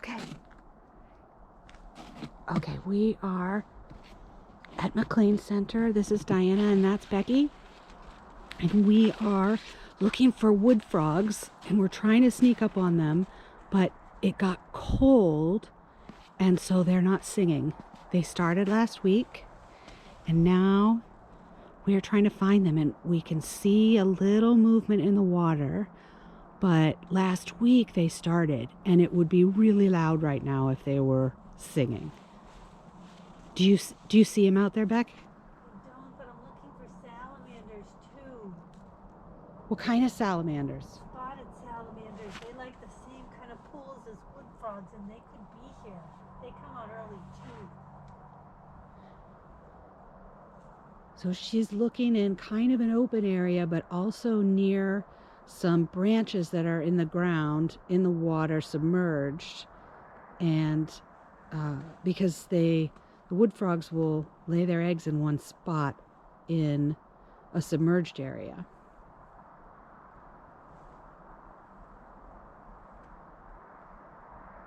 Okay. Okay, we are at McLane Center. This is Dyanna and that's Becky. And we are looking for wood frogs and we're trying to sneak up on them, but it got cold and so they're not singing. They started last week and now we are trying to find them, and we can see a little movement in the water, but last week they started and it would be really loud right now if they were singing. Do you see them out there, Beck? I don't, but I'm looking for salamanders too. What kind of salamanders? Spotted salamanders. They like the same kind of pools as wood frogs, and they could be here. They come out early too. So she's looking in kind of an open area, but also near some branches that are in the ground, in the water, submerged. And because the wood frogs will lay their eggs in one spot in a submerged area.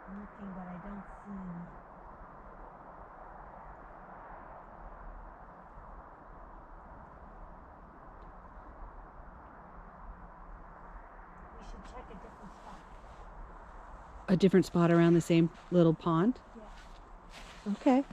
I'm looking, but I don't see any. We should check a different spot. A different spot around the same little pond? Yeah. Okay.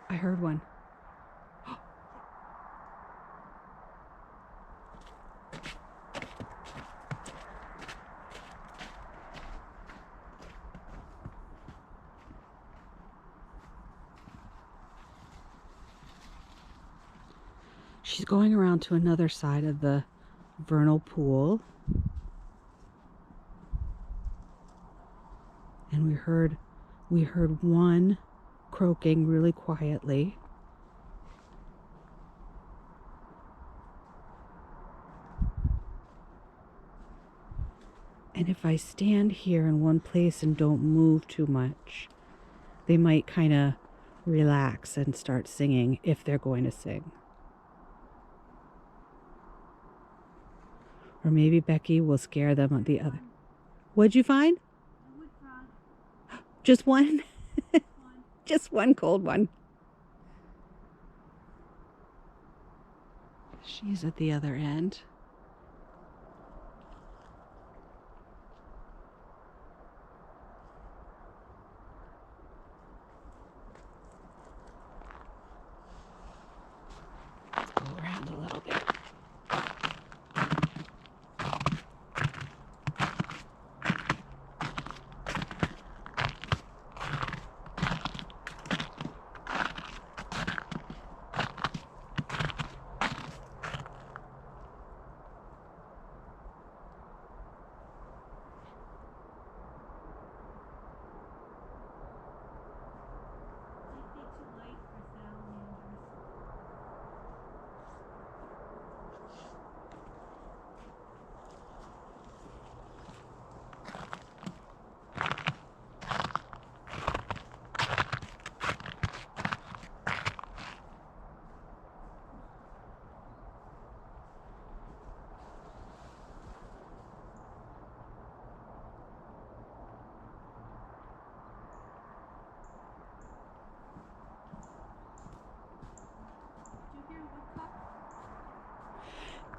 I heard one. She's going around to another side of the vernal pool. And we heard one croaking really quietly. And if I stand here in one place and don't move too much, they might kind of relax and start singing if they're going to sing. Or maybe Becky will scare them on the other. What'd you find? A wood frog. Just one? Just one cold one. She's at the other end. Let's go around a little bit.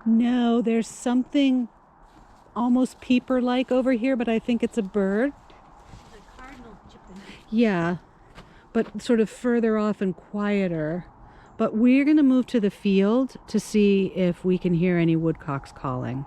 No, there's something almost peeper-like over here, but I think it's a bird. There's a cardinal chipping. Yeah, but sort of further off and quieter. But we're going to move to the field to see if we can hear any woodcocks calling.